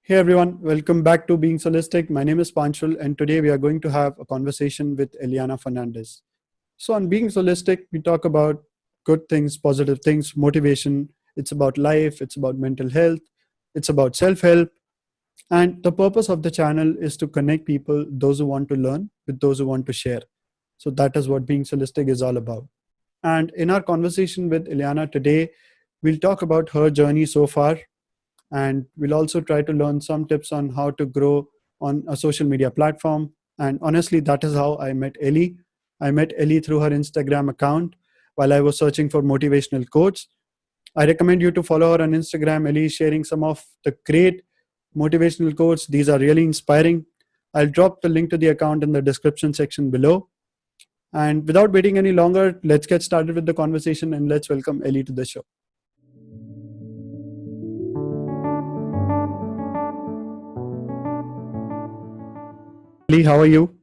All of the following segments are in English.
Hey everyone, welcome back to Being Soulistic. My name is Panshul, and today we are going to have a conversation with Eliana Fernandez. So, on Being Soulistic, we talk about good things, positive things, motivation. It's about life, it's about mental health, it's about self help. And the purpose of the channel is to connect people, those who want to learn, with those who want to share. So, that is what Being Soulistic is all about. And in our conversation with Eliana today, we'll talk about her journey so far, and we'll also try to learn some tips on how to grow on a social media platform. And honestly, that is how I met Ellie. I met Ellie through her Instagram account while I was searching for motivational quotes. I recommend you to follow her on Instagram. Ellie is sharing some of the great motivational quotes. These are really inspiring. I'll drop the link to the account in the description section below. And without waiting any longer, let's get started with the conversation and let's welcome Ellie to the show. Ellie, how are you?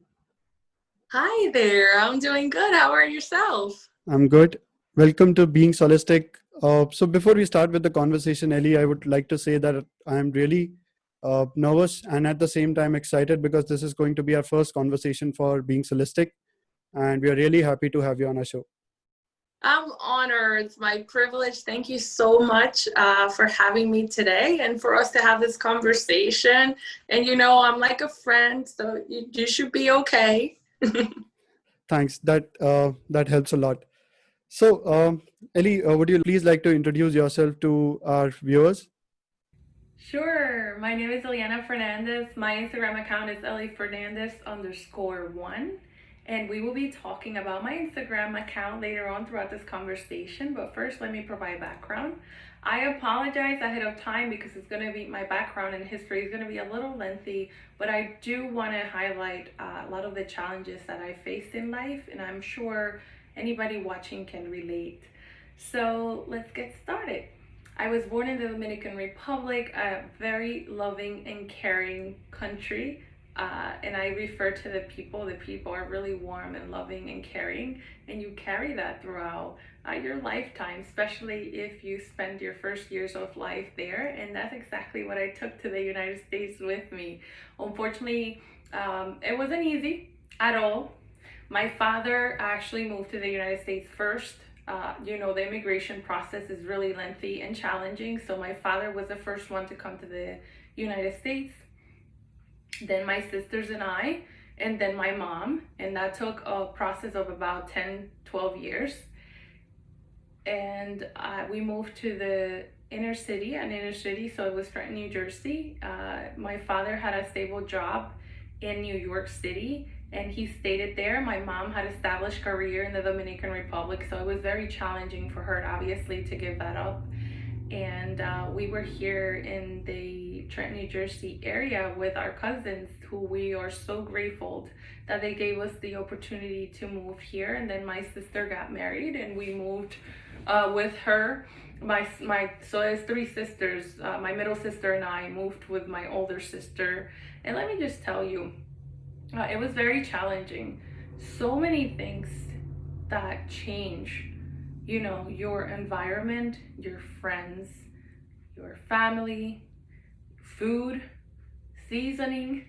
Hi there, I'm doing good. How are yourself? I'm good. Welcome to Being Soulistic. So before we start with the conversation, Ellie, I would like to say that I'm really nervous and at the same time excited because this is going to be our first conversation for Being Soulistic, and we are really happy to have you on our show. I'm honored. It's my privilege. Thank you so much for having me today and for us to have this conversation. And I'm like a friend, so you should be okay. Thanks. That helps a lot. So, Ellie, would you please like to introduce yourself to our viewers? Sure. My name is Eliana Fernandez. My Instagram account is Fernandez_1. And we will be talking about my Instagram account later on throughout this conversation. But first, let me provide background. I apologize ahead of time because it's going to be my background and history is going to be a little lengthy, but I do want to highlight a lot of the challenges that I faced in life, and I'm sure anybody watching can relate. So let's get started. I was born in the Dominican Republic, a very loving and caring country. And I refer to the people. The people are really warm and loving and caring, and you carry that throughout your lifetime, especially if you spend your first years of life there. And that's exactly what I took to the United States with me. Unfortunately, it wasn't easy at all. My father actually moved to the United States first. The immigration process is really lengthy and challenging. So my father was the first one to come to the United States, then my sisters and I, and then my mom. And that took a process of about 10, 12 years. And we moved to the inner city, so it was Trenton, New Jersey. My father had a stable job in New York City, and he stayed there. My mom had established career in the Dominican Republic, so it was very challenging for her, obviously, to give that up. And we were here in the Trenton, New Jersey area with our cousins, who we are so grateful that they gave us the opportunity to move here. And then my sister got married, and we moved with her. So there's three sisters. My middle sister and I moved with my older sister. And let me just tell you, it was very challenging. So many things that change, your environment, your friends, your family, food, seasoning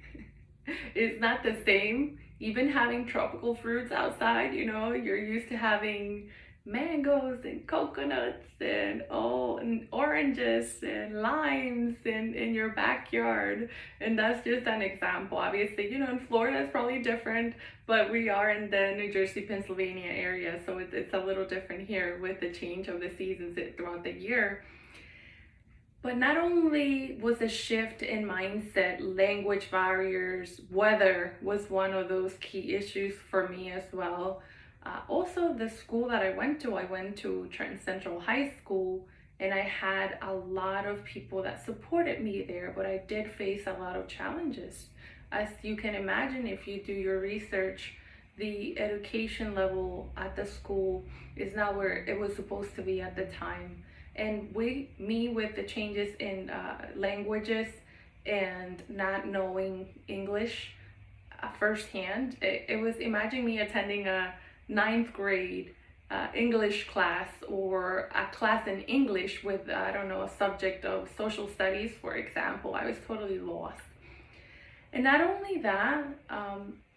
is not the same. Even having tropical fruits outside, you're used to having mangoes and coconuts and oranges and limes in your backyard. And that's just an example. Obviously, in Florida it's probably different, but we are in the New Jersey, Pennsylvania area, so it's a little different here with the change of the seasons throughout the year. But not only was a shift in mindset, language barriers, weather was one of those key issues for me as well. Also, the school that I went to Trenton Central High School, and I had a lot of people that supported me there, but I did face a lot of challenges. As you can imagine, if you do your research, the education level at the school is not where it was supposed to be at the time. And me with the changes in languages and not knowing English firsthand, it was, imagine me attending a ninth grade English class or a class in English with, I don't know, a subject of social studies, for example. I was totally lost. And not only that,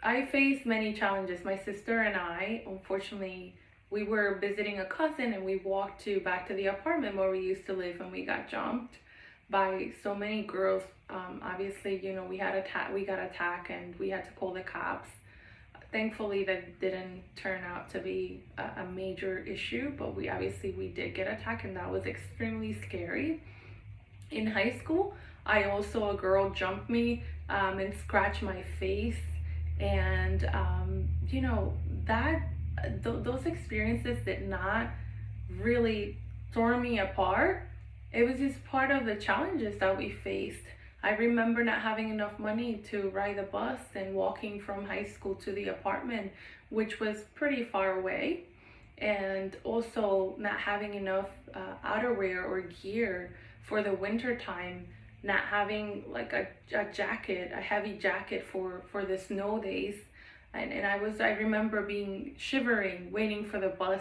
I faced many challenges. My sister and I, unfortunately, we were visiting a cousin and we walked back to the apartment where we used to live, and we got jumped by so many girls. Obviously, we got attacked and we had to call the cops. Thankfully, that didn't turn out to be a major issue, but we did get attacked, and that was extremely scary. In high school, a girl jumped me and scratched my face, and those experiences did not really tore me apart. It was just part of the challenges that we faced. I remember not having enough money to ride the bus and walking from high school to the apartment, which was pretty far away, and also not having enough outerwear or gear for the winter time, not having like a jacket, a heavy jacket for the snow days. And I remember being shivering, waiting for the bus,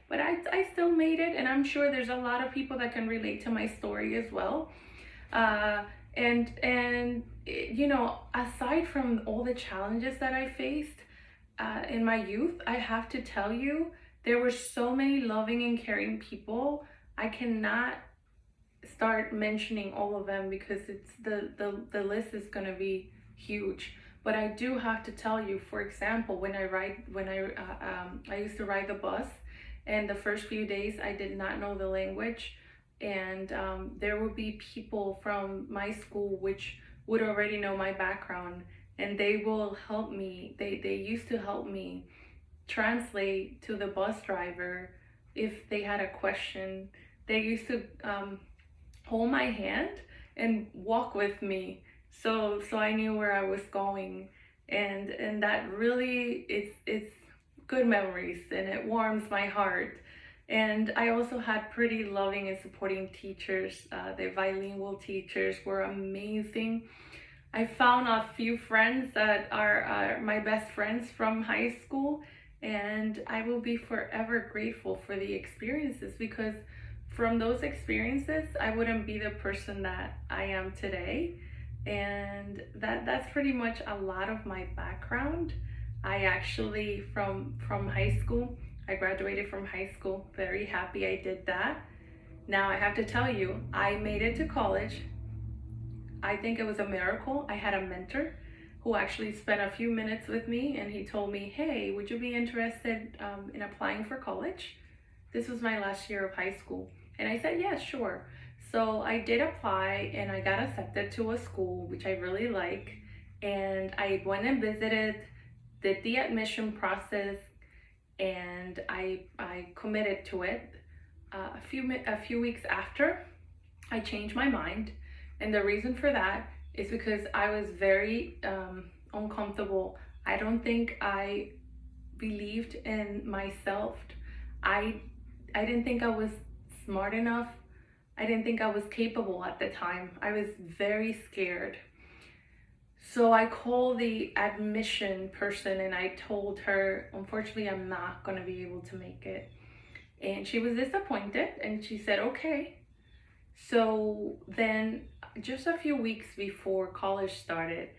but I still made it. And I'm sure there's a lot of people that can relate to my story as well. And aside from all the challenges that I faced in my youth, I have to tell you, there were so many loving and caring people. I cannot start mentioning all of them because it's the list is going to be huge. But I do have to tell you, for example, I used to ride the bus, and the first few days I did not know the language, and there would be people from my school which would already know my background, and they will help me. They used to help me translate to the bus driver if they had a question. They used to hold my hand and walk with me, so I knew where I was going, and that really it's good memories, and it warms my heart. And I also had pretty loving and supporting teachers. The bilingual teachers were amazing. I found a few friends that are my best friends from high school, and I will be forever grateful for the experiences, because from those experiences I wouldn't be the person that I am today. And that's pretty much a lot of my background. I actually from high school, I graduated from high school, very happy I did that. Now I have to tell you, I made it to college. I think it was a miracle. I had a mentor who actually spent a few minutes with me, and he told me, hey, would you be interested in applying for college? This was my last year of high school. And I said, yeah, sure. So I did apply, and I got accepted to a school, which I really like. And I went and visited, did the admission process, and I committed to it. A few weeks after, I changed my mind. And the reason for that is because I was very uncomfortable. I don't think I believed in myself. I didn't think I was smart enough. I didn't think I was capable at the time. I was very scared. So I called the admission person and I told her, unfortunately, I'm not going to be able to make it. And she was disappointed, and she said, okay. So then just a few weeks before college started,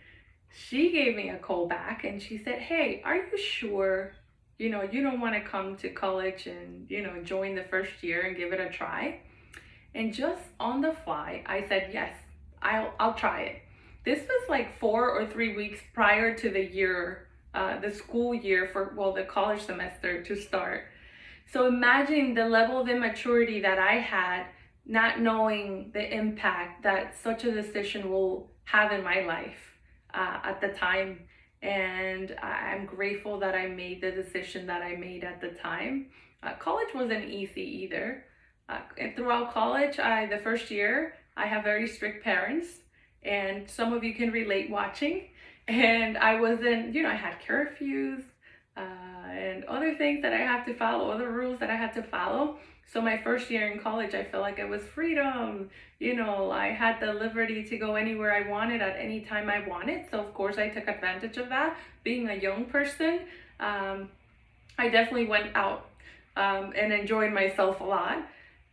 she gave me a call back and she said, hey, are you sure, you don't want to come to college and, join the first year and give it a try? And just on the fly, I said, yes, I'll try it. This was like 4 or 3 weeks prior to the school year the college semester to start. So imagine the level of immaturity that I had, not knowing the impact that such a decision will have in my life at the time. And I'm grateful that I made the decision that I made at the time. College wasn't easy either. And throughout college, the first year, I have very strict parents, and some of you can relate watching. And I wasn't, I had curfews and other things that I had to follow, other rules that I had to follow. So my first year in college, I felt like it was freedom. I had the liberty to go anywhere I wanted at any time I wanted. So of course I took advantage of that. Being a young person, I definitely went out and enjoyed myself a lot.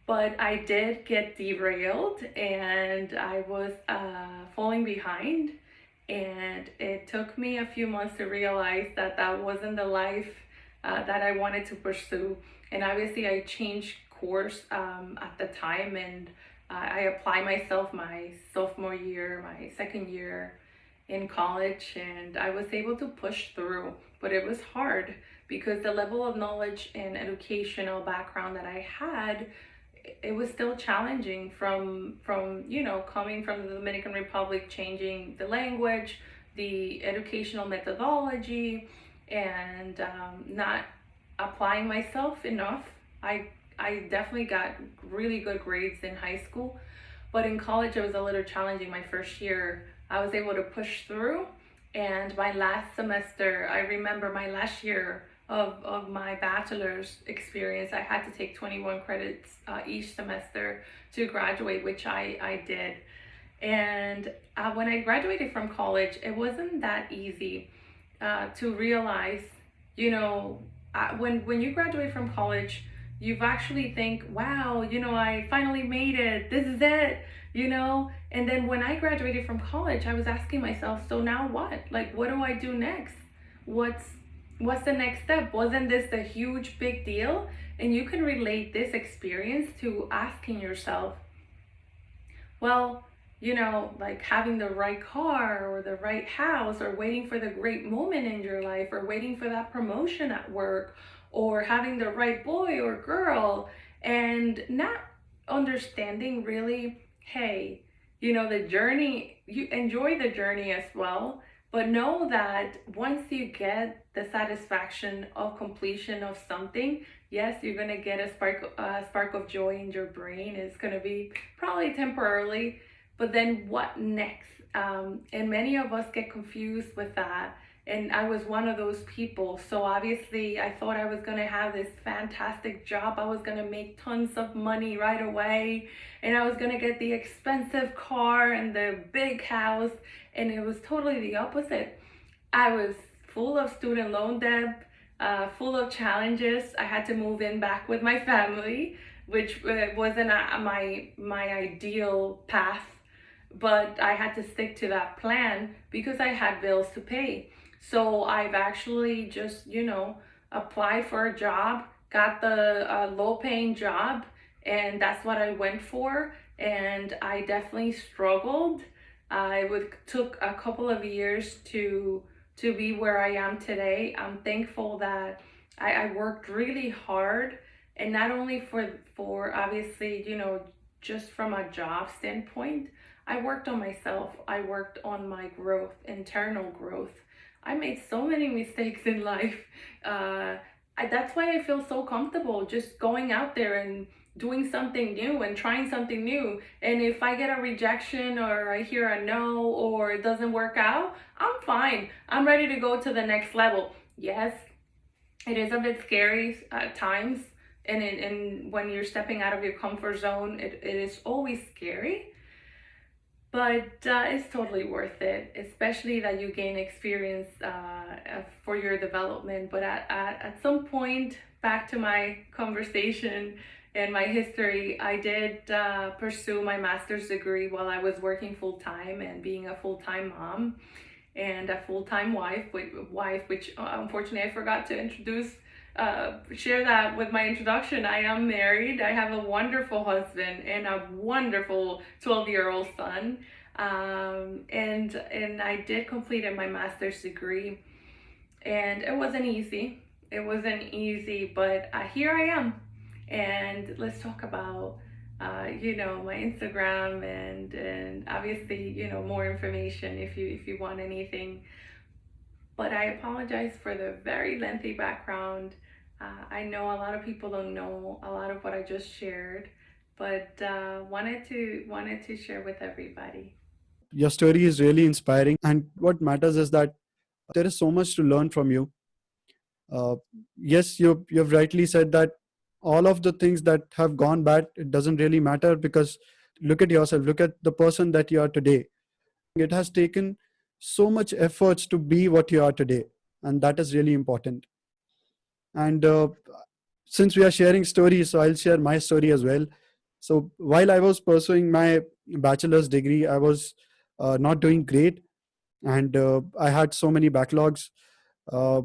But I did get derailed and I was falling behind. And it took me a few months to realize that that wasn't the life that I wanted to pursue. And obviously, I changed course at the time, and I applied myself my sophomore year, my second year in college, and I was able to push through. But it was hard because the level of knowledge and educational background that I had, it was still challenging from coming from the Dominican Republic, changing the language, the educational methodology, and not applying myself enough. I definitely got really good grades in high school, but in college it was a little challenging. My first year I was able to push through, and my last semester, I remember my last year of my bachelor's experience, I had to take 21 credits each semester to graduate, which I did. And when I graduated from college, it wasn't that easy to realize, when you graduate from college, you actually think, wow, I finally made it. This is it, And then when I graduated from college, I was asking myself, so now what? Like, what do I do next? What's the next step? Wasn't this a huge big deal? And you can relate this experience to asking yourself, well, like having the right car or the right house, or waiting for the great moment in your life, or waiting for that promotion at work, or having the right boy or girl, and not understanding really, hey, the journey, you enjoy the journey as well, but know that once you get the satisfaction of completion of something, yes, you're gonna get a spark of joy in your brain. It's gonna be probably temporarily, but then what next? And many of us get confused with that. And I was one of those people. So obviously I thought I was gonna have this fantastic job. I was gonna make tons of money right away. And I was gonna get the expensive car and the big house. And it was totally the opposite. I was full of student loan debt, full of challenges. I had to move in back with my family, which wasn't my ideal path, but I had to stick to that plan because I had bills to pay. So I've actually just, applied for a job, got the low-paying job, and that's what I went for. And I definitely struggled. Took a couple of years to be where I am today. I'm thankful that I worked really hard, and not only for obviously, just from a job standpoint. I worked on myself. I worked on my growth, internal growth. I made so many mistakes in life. That's why I feel so comfortable just going out there and doing something new and trying something new. And if I get a rejection, or I hear a no, or it doesn't work out, I'm fine. I'm ready to go to the next level. Yes, it is a bit scary at times. And when you're stepping out of your comfort zone, it is always scary. But it's totally worth it, especially that you gain experience for your development. But at some point, back to my conversation and my history, I did pursue my master's degree while I was working full-time and being a full-time mom and a full-time wife, which unfortunately I forgot to share that with my introduction. I am married. I have a wonderful husband and a wonderful 12-year-old son. And I did complete my master's degree, and it wasn't easy. But here I am. And let's talk about, my Instagram and obviously, more information if you want anything. But I apologize for the very lengthy background. I know a lot of people don't know a lot of what I just shared, but wanted to share with everybody. Your story is really inspiring, and what matters is that there is so much to learn from you. Yes, you've rightly said that all of the things that have gone bad, it doesn't really matter, because look at yourself, look at the person that you are today. It has taken so much efforts to be what you are today, and that is really important. And since we are sharing stories, so I'll share my story as well. So while I was pursuing my bachelor's degree, I was not doing great, and I had so many backlogs, uh,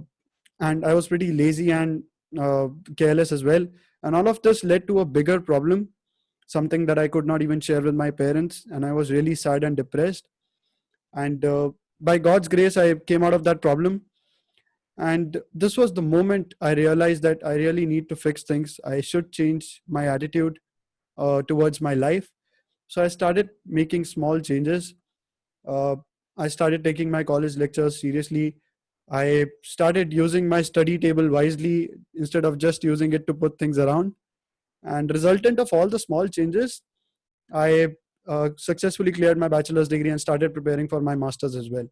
and I was pretty lazy and careless as well. And all of this led to a bigger problem, something that I could not even share with my parents, and I was really sad and depressed. And by God's grace, I came out of that problem. And this was the moment I realized that I really need to fix things. I should change my attitude towards my life. So I started making small changes. Uh, I started taking my college lectures seriously. I started using my study table wisely instead of just using it to put things around. And resultant of all the small changes, I successfully cleared my bachelor's degree and started preparing for my master's as well.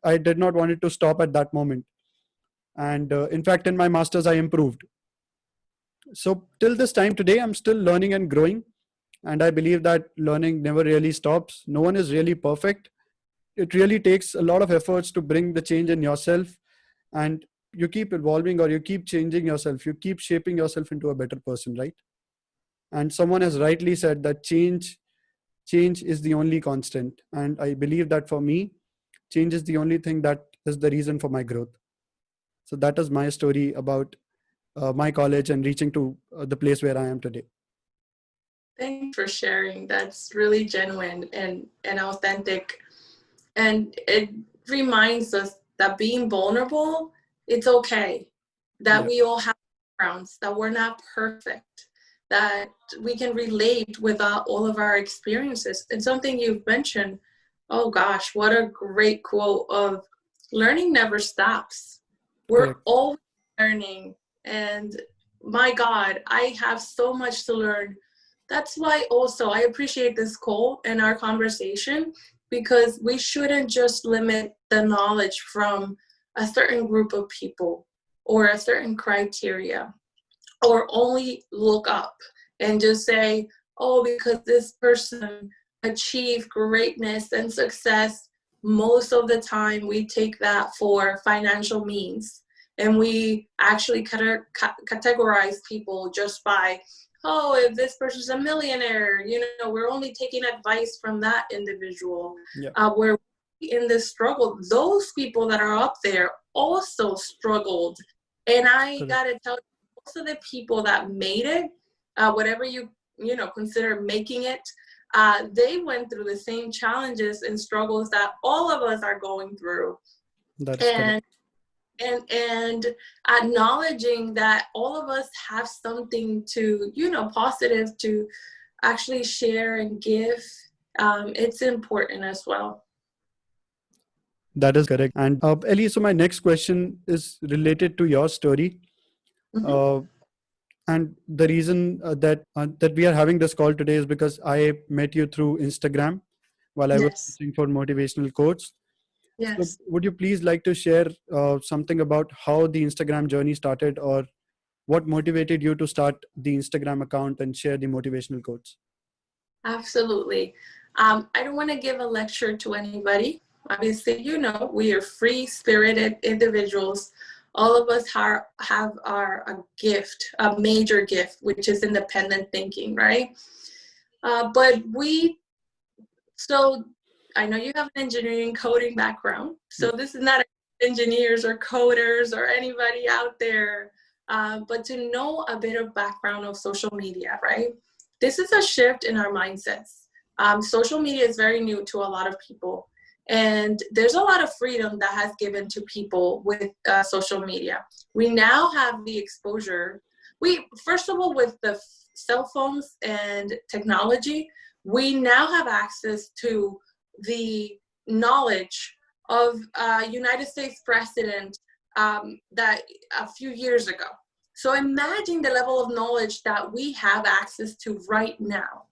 I did not want it to stop at that moment. And in fact, in my master's, I improved. So till this time today, I'm still learning and growing. And I believe that learning never really stops. No one is really perfect. It really takes a lot of efforts to bring the change in yourself, and you keep evolving, or you keep changing yourself, you keep shaping yourself into a better person, right? And someone has rightly said that change is the only constant, and I believe that for me, change is the only thing that is the reason for my growth. So that is my story about my college and reaching to the place where I am today. Thanks for sharing. That's really genuine and authentic. And it reminds us that being vulnerable, it's okay. That Yeah, we all have backgrounds, that we're not perfect, that we can relate with all of our experiences. And something you've mentioned, oh gosh, what a great quote of learning never stops. We're correct. always learning. And my God, I have so much to learn. That's why also I appreciate this quote and our conversation, because we shouldn't just limit the knowledge from a certain group of people or a certain criteria, or only look up and just say, oh, because this person achieved greatness and success. Most of the time we take that for financial means, and we actually categorize people just by, oh, if this person's a millionaire, we're only taking advice from that individual. Yeah, Where in this struggle, those people that are up there also struggled. And I correct. gotta tell you, most of the people that made it, whatever consider making it, they went through the same challenges and struggles that all of us are going through. That is correct. And acknowledging that all of us have something to positive to actually share and give, it's important as well. That is correct. And Ellie, so my next question is related to your story. Hmm. Uh, and the reason that we are having this call today is because I met you through Instagram while I was Yes. searching for motivational quotes. So Yes. would you please like to share something about how the Instagram journey started, or what motivated you to start the Instagram account and share the motivational quotes? Absolutely. I don't want to give a lecture to anybody. Obviously, we are free-spirited individuals. All of us have a gift, a major gift, which is independent thinking, right? So I know you have an engineering coding background. So Yeah. this is not engineers or coders or anybody out there, but to know a bit of background of social media, right? This is a shift in our mindsets. Social media is very new to a lot of people. And there's a lot of freedom that has given to people with social media. We now have the exposure. First of all, with the cell phones and technology, we now have access to the knowledge of United States president that a few years ago. So imagine the level of knowledge that we have access to right now.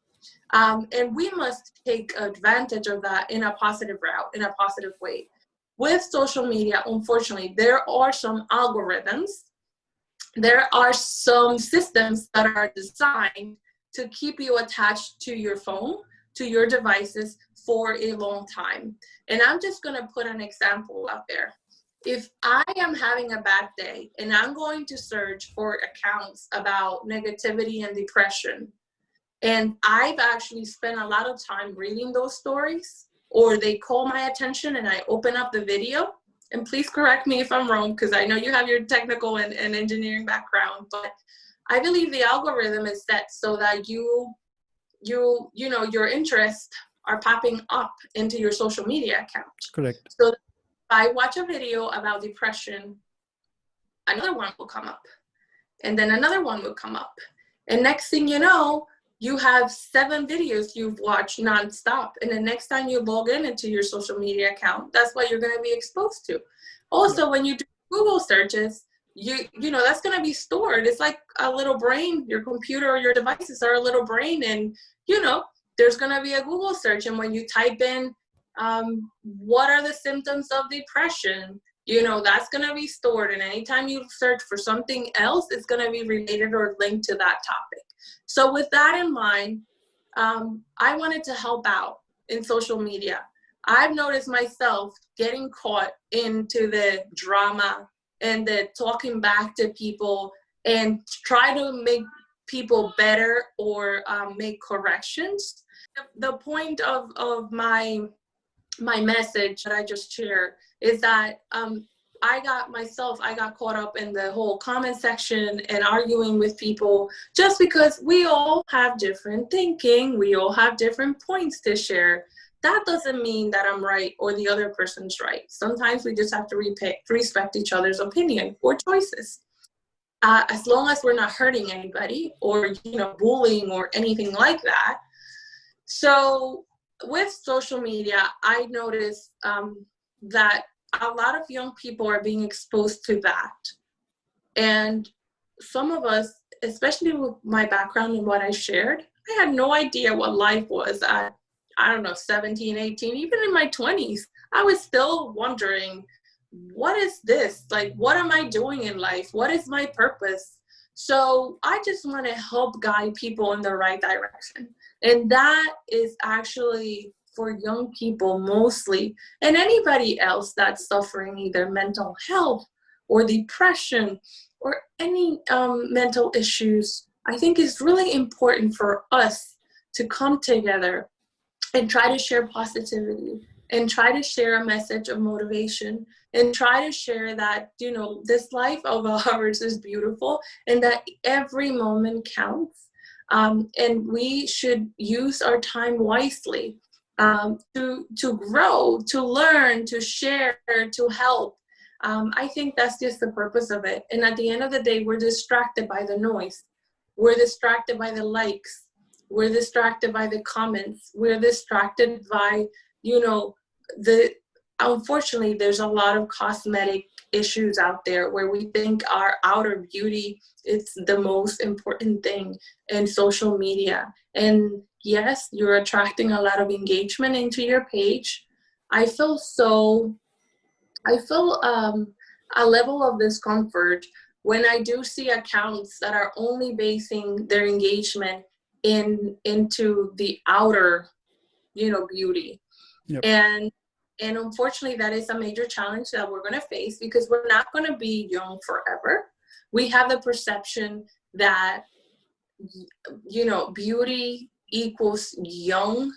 And we must take advantage of that in a positive route, in a positive way. With social media, unfortunately, there are some algorithms, there are some systems that are designed to keep you attached to your phone, to your devices for a long time. And I'm just going to put an example out there. if I am having a bad day and I'm going to search for accounts about negativity and depression, and I've actually spent a lot of time reading those stories, or they call my attention and I open up the video, and please correct me if I'm wrong, because I know you have your technical and engineering background, but I believe the algorithm is set so that you know, your interests are popping up into your social media account. Correct. So if I watch a video about depression, another one will come up, and then another one will come up. And next thing you know, you have 7 videos you've watched nonstop. And the next time you log into your social media account, that's what you're going to be exposed to. Also, when you do Google searches, you know, that's going to be stored. It's like a little brain. Your computer or your devices are a little brain. And, you know, there's going to be a Google search. And when you type in, what are the symptoms of depression? You know, that's going to be stored. And anytime you search for something else, it's going to be related or linked to that topic. So with that in mind, I wanted to help out in social media. I've noticed myself getting caught into the drama and the talking back to people and try to make people better or make corrections. The point of my message that I just shared is that I got caught up in the whole comment section and arguing with people just because we all have different thinking. We all have different points to share. That doesn't mean that I'm right or the other person's right. Sometimes we just have to respect each other's opinion or choices. As long as we're not hurting anybody or, you know, bullying or anything like that. So with social media, I noticed that a lot of young people are being exposed to that. And some of us, especially with my background and what I shared, I had no idea what life was at, I don't know, 17, 18, even in my 20s. I was still wondering, what is this? Like, what am I doing in life? What is my purpose? So I just want to help guide people in the right direction. And that is actually for young people mostly, and anybody else that's suffering either mental health or depression or any mental issues. I think it's really important for us to come together and try to share positivity and try to share a message of motivation and try to share that, you know, this life of ours is beautiful and that every moment counts. And we should use our time wisely to grow, to learn, to share, to help. I think that's just the purpose of it. And at the end of the day, we're distracted by the noise. We're distracted by the likes. We're distracted by the comments. We're distracted by, you know, unfortunately, there's a lot of cosmetic issues out there where we think our outer beauty is the most important thing in social media. And yes, you're attracting a lot of engagement into your page. I feel a level of discomfort when I do see accounts that are only basing their engagement into the outer, you know, beauty. Yep. And unfortunately, that is a major challenge that we're going to face because we're not going to be young forever. We have the perception that, you know, beauty equals young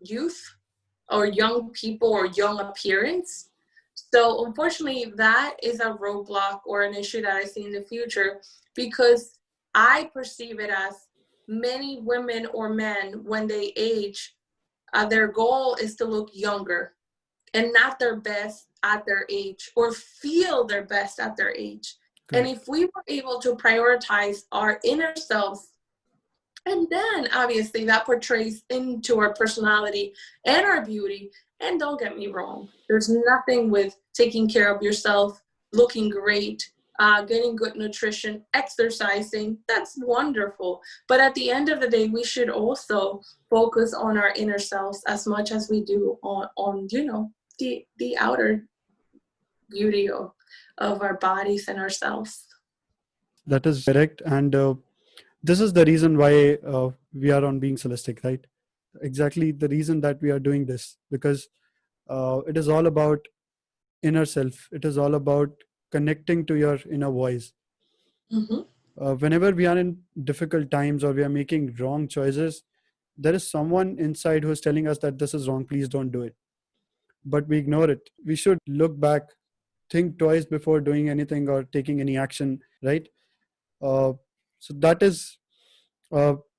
youth or young people or young appearance. So unfortunately, that is a roadblock or an issue that I see in the future because I perceive it as many women or men, when they age, their goal is to look younger and not their best at their age or feel their best at their age. Okay. And if we were able to prioritize our inner self, and then obviously that portrays into our personality and our beauty. And don't get me wrong, there's nothing with taking care of yourself, looking great, getting good nutrition, exercising. That's wonderful. But at the end of the day, we should also focus on our inner selves as much as we do on you know, the outer beauty of our bodies and ourselves. That is correct. And this is the reason why we are on Being Soulistic, right? Exactly the reason that we are doing this, because it is all about inner self. It is all about connecting to your inner voice. Mm-hmm. Whenever we are in difficult times or we are making wrong choices, there is someone inside who is telling us that this is wrong, please don't do it. But we ignore it. We should look back, think twice before doing anything or taking any action, right? So that is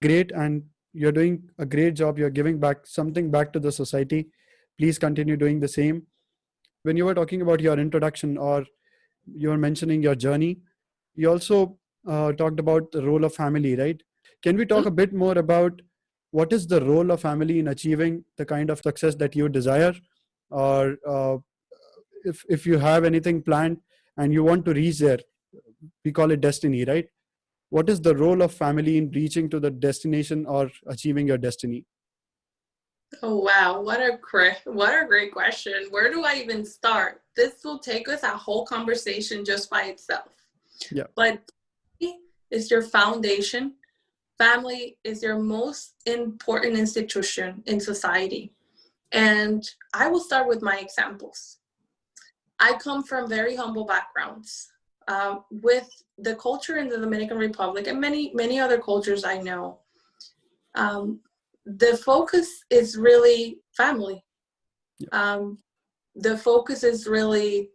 great, and you're doing a great job. You're giving back something back to the society. Please continue doing the same. When you were talking about your introduction, or you were mentioning your journey, you also talked about the role of family, right? Can we talk a bit more about what is the role of family in achieving the kind of success that you desire? Or if you have anything planned and you want to reach there, we call it destiny, right? What is the role of family in reaching to the destination or achieving your destiny? Oh wow, what a great question. Where do I even start? This will take us a whole conversation just by itself. Yeah. But family is your foundation. Family is your most important institution in society. And I will start with my examples. I come from very humble backgrounds. With the culture in the Dominican Republic and many other cultures I know, the focus is really family. The focus is really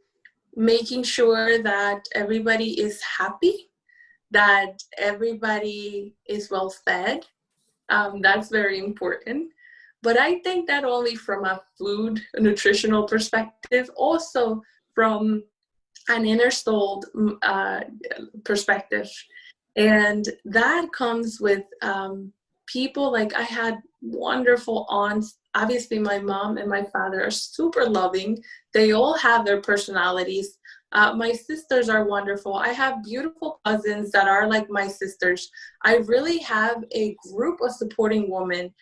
making sure that everybody is happy, that everybody is well fed. That's very important. But I think that only from a food, a nutritional perspective, also from an inner soul perspective. And that comes with people. Like, I had wonderful aunts. Obviously, my mom and my father are super loving. They all have their personalities. My sisters are wonderful. I have beautiful cousins that are like my sisters. I really have a group of supporting women.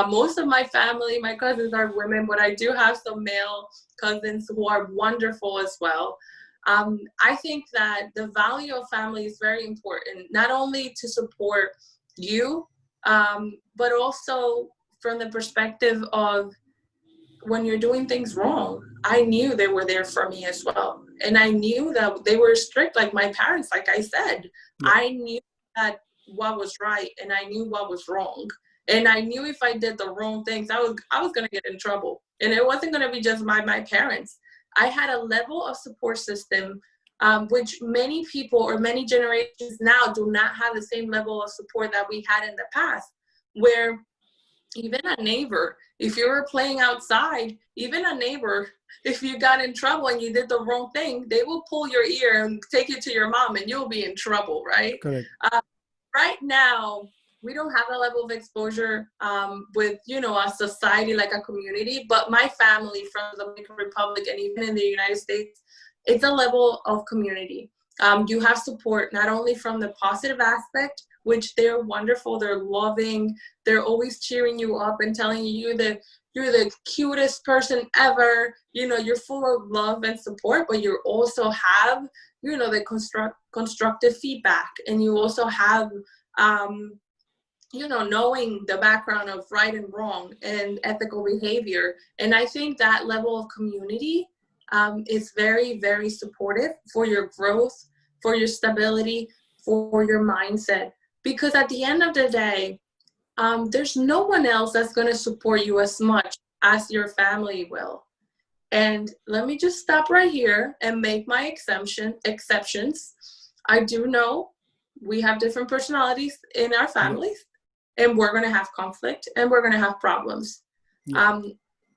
Most of my family, my cousins are women, but I do have some male cousins who are wonderful as well. I think that the value of family is very important, not only to support you, but also from the perspective of when you're doing things wrong. I knew they were there for me as well. And I knew that they were strict, like my parents, like I said. Yeah. I knew that what was right and I knew what was wrong. And I knew if I did the wrong things, I was going to get in trouble. And it wasn't going to be just my parents. I had a level of support system, which many people or many generations now do not have the same level of support that we had in the past, where even a neighbor, if you were playing outside, even a neighbor, if you got in trouble and you did the wrong thing, they will pull your ear and take you to your mom and you'll be in trouble, right? Correct. Right now, we don't have a level of exposure with, a society, like a community, but my family from the Dominican Republic and even in the United States, it's a level of community. You have support not only from the positive aspect, which they're wonderful, they're loving, they're always cheering you up and telling you that you're the cutest person ever, you're full of love and support, but you also have, the constructive feedback, and you also have, knowing the background of right and wrong and ethical behavior. And I think that level of community is very, very supportive for your growth, for your stability, for your mindset. Because at the end of the day, there's no one else that's going to support you as much as your family will. And let me just stop right here and make my exceptions. I do know we have different personalities in our families, and we're going to have conflict and we're going to have problems. Yeah.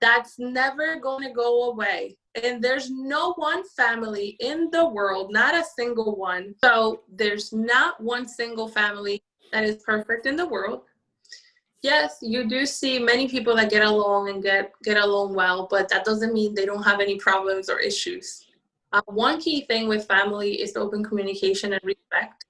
That's never going to go away. And there's no one family in the world, not a single one. So there's not one single family that is perfect in the world. Yes, you do see many people that get along and get along well, but that doesn't mean they don't have any problems or issues. One key thing with family is open communication and respect.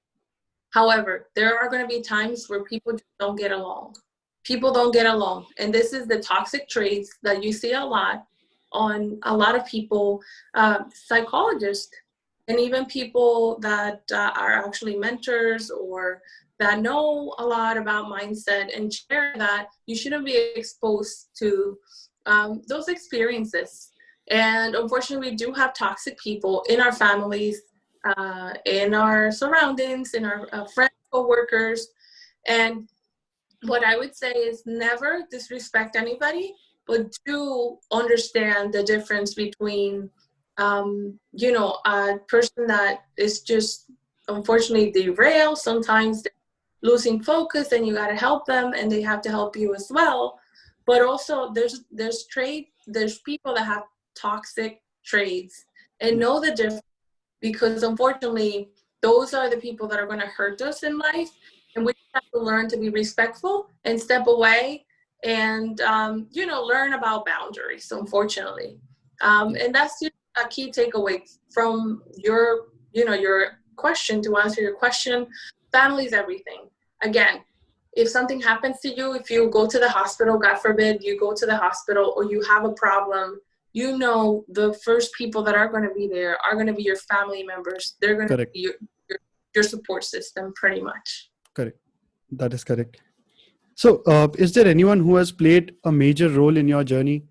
However, there are going to be times where people just don't get along. People don't get along. And this is the toxic traits that you see a lot on a lot of people, psychologists, and even people that are actually mentors or that know a lot about mindset and share that you shouldn't be exposed to those experiences. And unfortunately, we do have toxic people in our families, in our surroundings, in our friends, co-workers. And what I would say is never disrespect anybody, but do understand the difference between, a person that is just unfortunately derailed. Sometimes they're losing focus and you got to help them and they have to help you as well. But also there's people that have toxic traits, and know the difference, because unfortunately those are the people that are going to hurt us in life, and we have to learn to be respectful and step away and learn about boundaries, unfortunately. And that's just a key takeaway from your question. To answer your question, family is everything. Again, if something happens to you, if you go to the hospital, God forbid you go to the hospital, or you have a problem, the first people that are going to be there are going to be your family members. They're going to Correct. be your support system, pretty much. Correct. That is correct. So, is there anyone who has played a major role in your journey?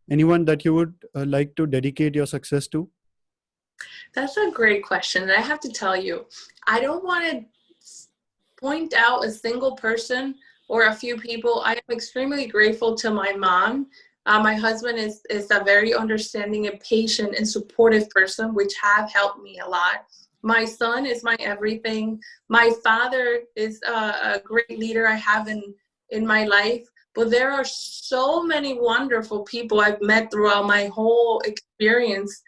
Anyone that you would like to dedicate your success to? That's a great question. And I have to tell you, I don't want to point out a single person or a few people. I am extremely grateful to my mom. My husband is a very understanding and patient and supportive person, which have helped me a lot. My son is my everything. My father is a great leader I have in my life. But there are so many wonderful people I've met throughout my whole experience,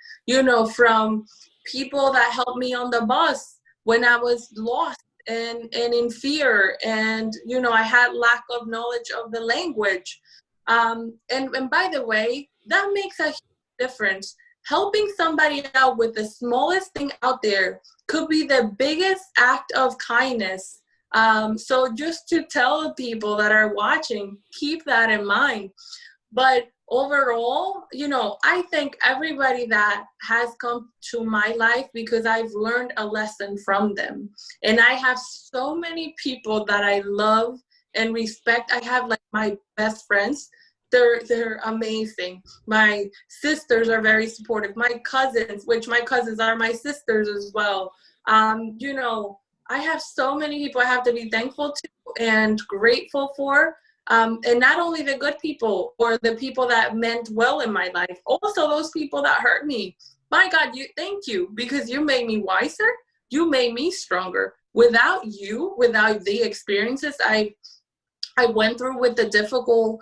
from people that helped me on the bus when I was lost and in fear, and I had lack of knowledge of the language, and by the way, that makes a huge difference. Helping somebody out with the smallest thing out there could be the biggest act of kindness. So just to tell people that are watching, keep that in mind. But overall, I thank everybody that has come to my life, because I've learned a lesson from them. And I have so many people that I love and respect. I have like my best friends. They're amazing. My sisters are very supportive. My cousins, which my cousins are my sisters as well. I have so many people I have to be thankful to and grateful for. And not only the good people or the people that meant well in my life, also those people that hurt me. My God, thank you, because you made me wiser. You made me stronger. Without you, without the experiences I went through with the difficult,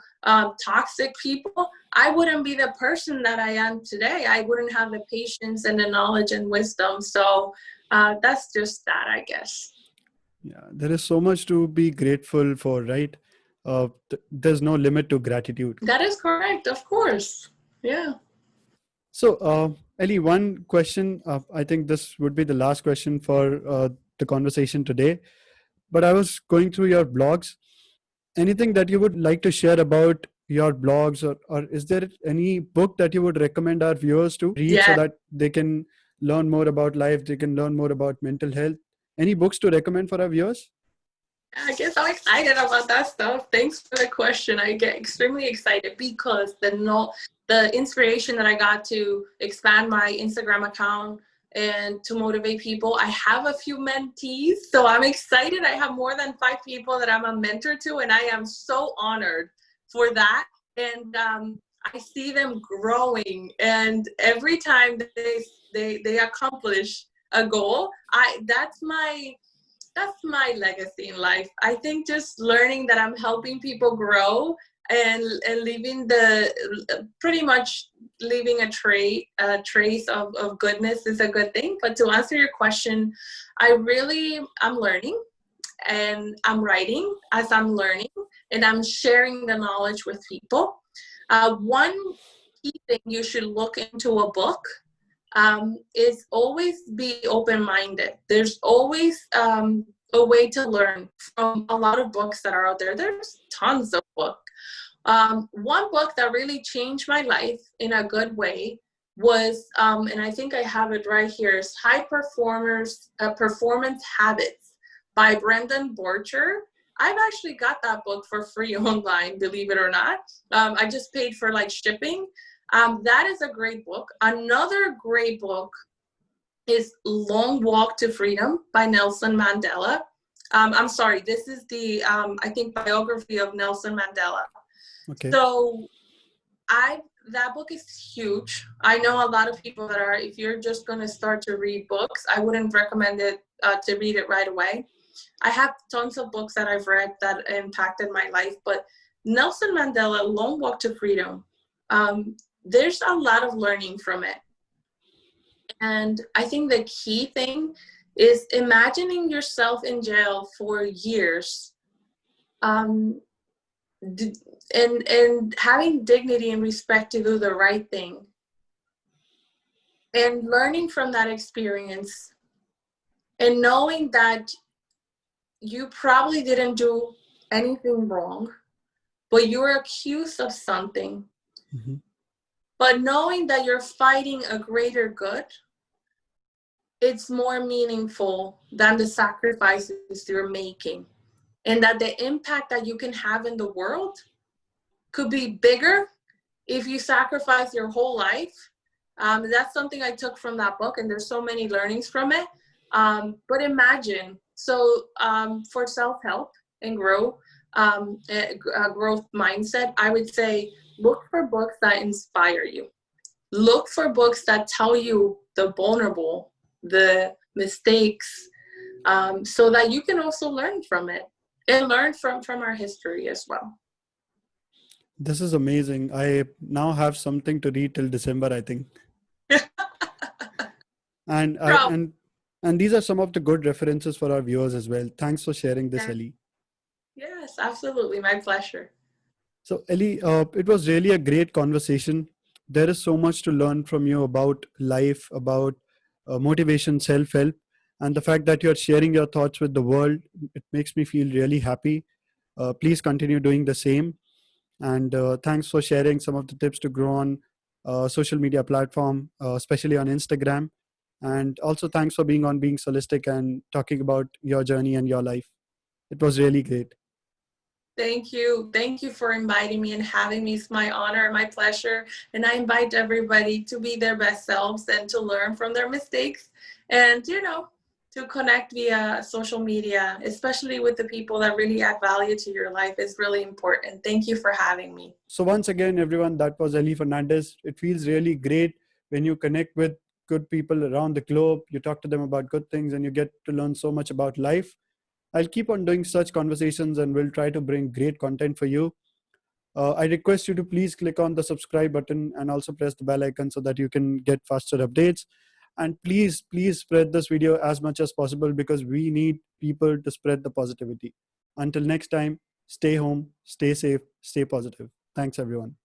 toxic people, I wouldn't be the person that I am today. I wouldn't have the patience and the knowledge and wisdom. So that's just that, I guess. Yeah, there is so much to be grateful for, right? There's no limit to gratitude. That is correct, of course. Yeah. So, Ellie, one question. I think this would be the last question for the conversation today. But I was going through your blogs. Anything that you would like to share about your blogs, or is there any book that you would recommend our viewers to read so that they can learn more about life, they can learn more about mental health? Any books to recommend for our viewers? I guess I'm excited about that stuff. Thanks for the question. I get extremely excited because the inspiration that I got to expand my Instagram account and to motivate people. I have a few mentees, so I'm excited. I have more than 5 people that I'm a mentor to, and I am so honored for that. And I see them growing, and every time they accomplish a goal, that's my legacy in life. I think just learning that I'm helping people grow and leaving pretty much leaving a trace of goodness is a good thing. But to answer your question, I'm learning, and I'm writing as I'm learning, and I'm sharing the knowledge with people. One key thing you should look into a book is always be open-minded. There's always a way to learn from a lot of books that are out there. There's tons of books. One book that really changed my life in a good way was, and I think I have it right here, is Performance Habits by Brendan Borcher. I've actually got that book for free online, believe it or not. I just paid for like shipping. That is a great book. Another great book is Long Walk to Freedom by Nelson Mandela. I'm sorry, this is the, I think, biography of Nelson Mandela. Okay. So that book is huge. I know a lot of people that are, if you're just going to start to read books, I wouldn't recommend it to read it right away. I have tons of books that I've read that impacted my life, but Nelson Mandela, Long Walk to Freedom, there's a lot of learning from it. And I think the key thing is imagining yourself in jail for years, and having dignity and respect to do the right thing, and learning from that experience, and knowing that you probably didn't do anything wrong, but you were accused of something. Mm-hmm. But knowing that you're fighting a greater good, it's more meaningful than the sacrifices you're making. And that the impact that you can have in the world could be bigger if you sacrifice your whole life. That's something I took from that book, and there's so many learnings from it. But imagine, so for self-help and growth mindset, I would say look for books that inspire you. Look for books that tell you the vulnerable, the mistakes, so that you can also learn from it and learn from our history as well. This is amazing. I now have something to read till December, I think. And these are some of the good references for our viewers as well. Thanks for sharing this, Ellie. Yes, absolutely. My pleasure. So, Ellie, it was really a great conversation. There is so much to learn from you about life, about motivation, self-help, and the fact that you're sharing your thoughts with the world. It makes me feel really happy. Please continue doing the same. And thanks for sharing some of the tips to grow on social media platform, especially on Instagram. And also thanks for being on Being Soulistic and talking about your journey and your life. It was really great. Thank you. Thank you for inviting me and having me. It's my honor and my pleasure. And I invite everybody to be their best selves and to learn from their mistakes and, to connect via social media, especially with the people that really add value to your life, is really important. Thank you for having me. So once again, everyone, that was Eliana Fernandez. It feels really great when you connect with good people around the globe. You talk to them about good things and you get to learn so much about life. I'll keep on doing such conversations and we'll try to bring great content for you. I request you to please click on the subscribe button and also press the bell icon so that you can get faster updates. And please spread this video as much as possible because we need people to spread the positivity. Until next time, stay home, stay safe, stay positive. Thanks, everyone.